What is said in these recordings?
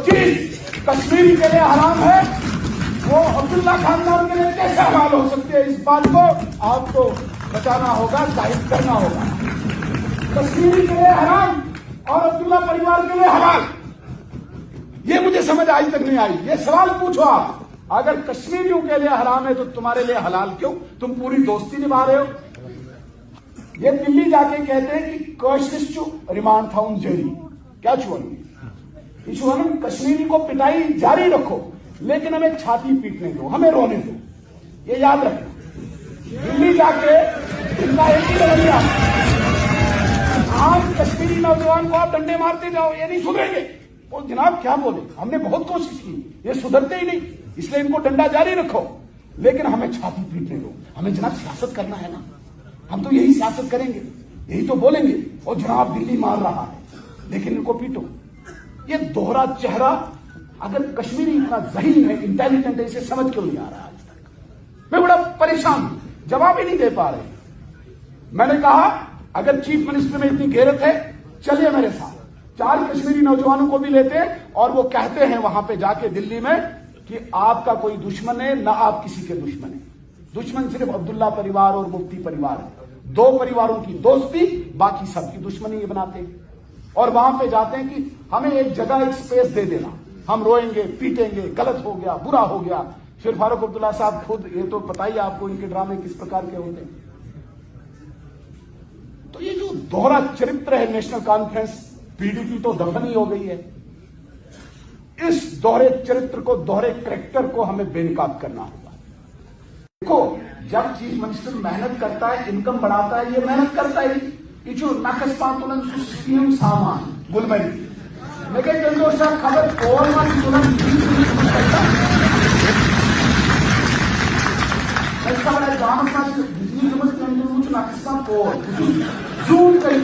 चीज कश्मीर के लिए हराम है वो अब्दुल्ला खानदान के लिए कैसे हलाल हो सकती है, इस बात को आपको बताना होगा, जाहिर करना होगा। कश्मीरी के लिए हराम और अब्दुल्ला परिवार के लिए हलाल, ये मुझे समझ आज तक नहीं आई। ये सवाल पूछो आप, अगर कश्मीरियों के लिए हराम है तो तुम्हारे लिए हलाल क्यों? तुम पूरी दोस्ती निभा रहे हो। ये दिल्ली जाके कहते हैं कि कशिशु रिमांड था उन जेरी, क्या छुआनी कश्मीरी को पिटाई जारी रखो, लेकिन हमें छाती पीटने दो, हमें रोने दो, ये याद रखना। दिल्ली जाके इनका एक ही रवैया, आप कश्मीरी नौजवान को आप डंडे मारते जाओ, ये नहीं सुधरेंगे। और जनाब क्या बोले, हमने बहुत कोशिश की, ये सुधरते ही नहीं, इसलिए इनको डंडा जारी रखो, लेकिन हमें छाती पीटने दो। हमें जनाब सियासत करना है ना, हम तो यही सियासत करेंगे, यही तो बोलेंगे। और जनाब दिल्ली मार रहा है, लेकिन इनको पीटो। ये दोहरा चेहरा, अगर कश्मीरी इतना ज़हीन है, इंटेलिजेंट है, इसे समझ क्यों नहीं आ रहा आज तक? मैं बड़ा परेशान हूं, जवाब ही नहीं दे पा रहे। मैंने कहा अगर चीफ मिनिस्टर में इतनी गैरत है, चलिए मेरे साथ, 4 कश्मीरी नौजवानों को भी लेते हैं और वो कहते हैं वहां पे जाके दिल्ली में कि आपका कोई दुश्मन है ना, आप किसी के दुश्मन है। दुश्मन सिर्फ अब्दुल्ला परिवार और मुफ्ती परिवार है। 2 परिवारों की दोस्ती, बाकी सबकी दुश्मनी ये बनाते हैं। और वहां पे जाते हैं कि हमें एक जगह, एक स्पेस दे देना, हम रोएंगे, पीटेंगे, गलत हो गया, बुरा हो गया। फिर फारूक अब्दुल्ला साहब खुद, ये तो पता ही आपको इनके ड्रामे किस प्रकार के होते हैं। तो ये जो दोहरा चरित्र है नेशनल कॉन्फ्रेंस, पीडीपी तो दफन ही हो गई है। इस दोहरे चरित्र को, दोहरे करैक्टर को हमें बेनकाब करना होगा। देखो, जब चीफ मिनिस्टर मेहनत करता है, इनकम बढ़ाता है, ये मेहनत करता है। इचु नकस पातुलन सुस्तीम सामान गुलमरी लेकिन जंदो शाह खबर और मन तुलन इसका बड़ा जाम का बिजली जुमत के अंदर कुछ नकस का पोर जूम करी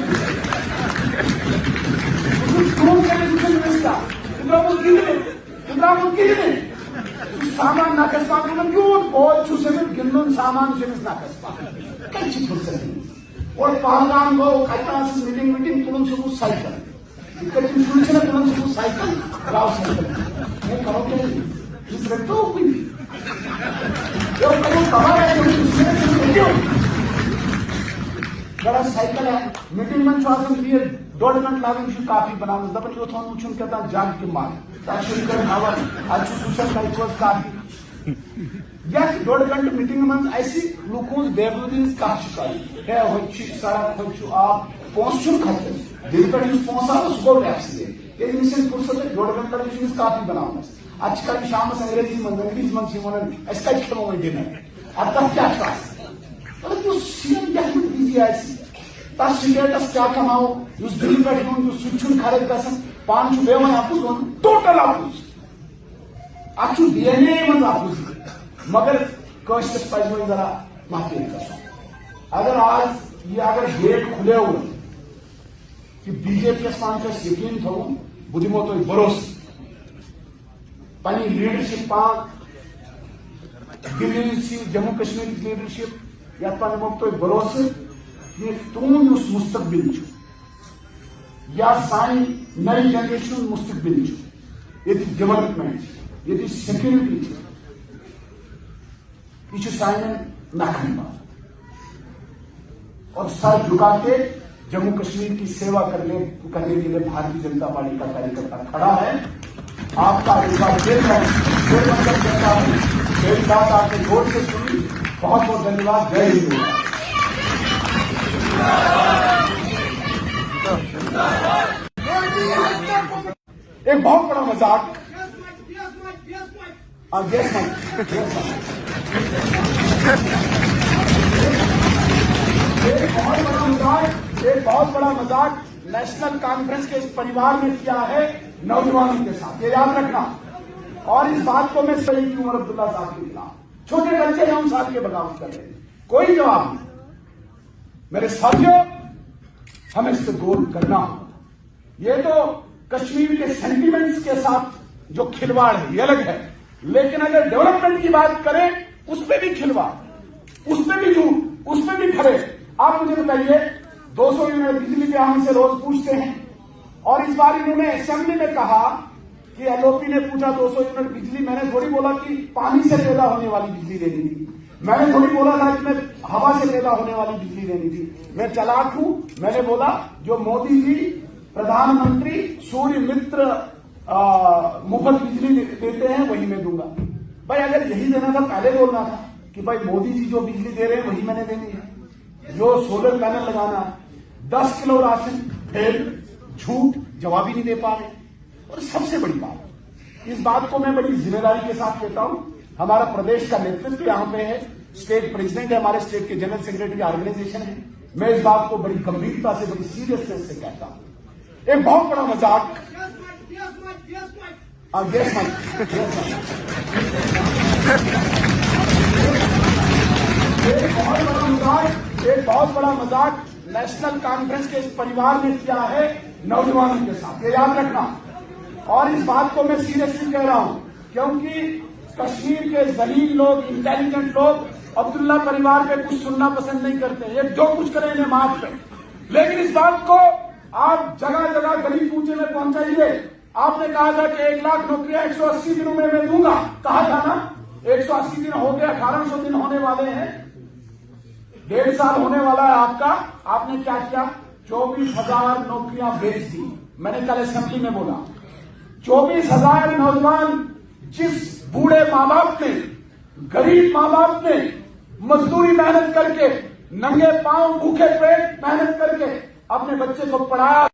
जूम करी कुछ इसका इब्राहिम किने सामान नकस पातुलन क्यों बहुत छुसे में गिनन सामान से नकस पातुलन कई चीज हो सकती है। और पहलगाम गो कटास मीटिंग तुम सब साइकिल इकट्ठी सुनने तुम सब साइकिल राव साइकिल ये करो के इस रखो कोई जो करो कहां है जो बड़ा साइकिल है मीटिंग में श्वासन लिए 1.5 घंटे लागन छु काफी बनाने दबन यो थोन मुछुन कहता जाग के मार ताशुन कर हवा आज सुसन का काफी यह 1.5 घंटे मीटिंग में ऐसी लुकोज बेबुदीज का शिकायत है हो सड़क हो आप पहुंचुन खाते दिन पर यूज पहुंचा उसको टैक्स दे ये मिशन फुर्सत है 1.5 घंटा यूज काफी बनाना आज कल शाम से अंग्रेजी में इंग्लिश में सिमोन ऐसा खेलो में देना अब तक क्या क्लास मतलब जो सीएम क्या बिजी ऐसी तस स्टेटस क्या कमाओ उस दिल पर जो सुचुन खरीद कर सन 5 बेवन आपको जोन टोटल आपको आपको डीएनए में आपको मगर कोशिश पर जरा माफी कर अगर आज ये अगर गेट खुले हुए कि बीजेपी स्पॉन्सर यकीन थो बुद्धिमतो भरोसे पनी लीडरशिप दिल्ली जम्मू कश्मीर की लीडरशिप या पनी मुक्तो भरोसे ये तुम उस मुस्तकबिल या साइन नई जनरेशन मुस्तकबिल ये डेवलपमेंट ये सिक्योरिटी ये साइन नाखन और सर झुका के जम्मू कश्मीर की सेवा करने के लिए भारतीय जनता पार्टी का कार्यकर्ता खड़ा है। आपका अधिकार देख रहा हूं, मेरी बात आपने जोर से सुनी, बहुत बहुत धन्यवाद। जय हिंद। एक बहुत बड़ा मजाक एक बहुत बड़ा मजाक नेशनल कॉन्फ्रेंस के इस परिवार ने किया है नौजवानों के साथ, ये याद रखना। और इस बात को मैं सही की उमर अब्दुल्ला साहब के खिलाफ, छोटे बच्चे 9 साल के बगावत कर रहे हैं, कोई जवाब नहीं। मेरे साथियों, हमें इससे दूर करना होगा। ये तो कश्मीर के सेंटिमेंट्स के साथ जो खिलवाड़ है ये अलग है, लेकिन अगर डेवलपमेंट की बात करें उसमें भी खिलवाड़, उसमें भी झूठ, उसमें भी खड़े। आप मुझे बताइए, 200 यूनिट बिजली के हमसे रोज पूछते हैं और इस बार इन्होंने असेंबली में कहा कि एलओपी ने पूछा 200 यूनिट बिजली, मैंने थोड़ी बोला कि पानी से पैदा होने वाली बिजली देनी थी, मैंने थोड़ी बोला था कि मैं हवा से पैदा होने वाली बिजली देनी थी। मैं चालाक हूं, मैंने बोला जो मोदी जी प्रधानमंत्री सूर्य मित्र मुफ्त बिजली देते हैं वही मैं दूंगा। भाई अगर यही देना था पहले बोलना था कि भाई मोदी जी जो बिजली दे रहे हैं वही मैंने देनी है। जो सोलर पैनल लगाना 10 किलो राशन, फिर झूठ, जवाब ही नहीं दे पा रहे। और सबसे बड़ी बात, इस बात को मैं बड़ी जिम्मेदारी के साथ कहता हूं, हमारा प्रदेश का नेतृत्व यहां पे है, स्टेट प्रेसिडेंट है, हमारे स्टेट के जनरल सेक्रेटरी ऑर्गेनाइजेशन है, मैं इस बात को बड़ी गंभीरता से, बड़ी सीरियसनेस से कहता हूं। एक बहुत बड़ा मजाक, एक बहुत बड़ा मजाक नेशनल कॉन्फ्रेंस के इस परिवार ने किया है नौजवानों के साथ, ये याद रखना। और इस बात को मैं सीरियसली कह रहा हूं क्योंकि कश्मीर के जलील लोग, इंटेलिजेंट लोग अब्दुल्ला परिवार पे कुछ सुनना पसंद नहीं करते, ये जो कुछ करें इन्हें माफ करें। लेकिन इस बात को आप जगह जगह गली कूचे में पहुंचाइए। आपने कहा था कि 1 लाख नौकरियां 180 दिनों में मैं दूंगा, कहा था ना। 180 दिन हो गए, 1800 दिन होने वाले हैं, 1.5 साल होने वाला है आपका। आपने क्या किया? 24,000 नौकरियां बेच दी। मैंने कल असेंबली में बोला 24,000 नौजवान, जिस बूढ़े माँ बाप ने, गरीब माँ बाप ने मजदूरी मेहनत करके, नंगे पांव भूखे पेट मेहनत करके अपने बच्चे को पढ़ाया।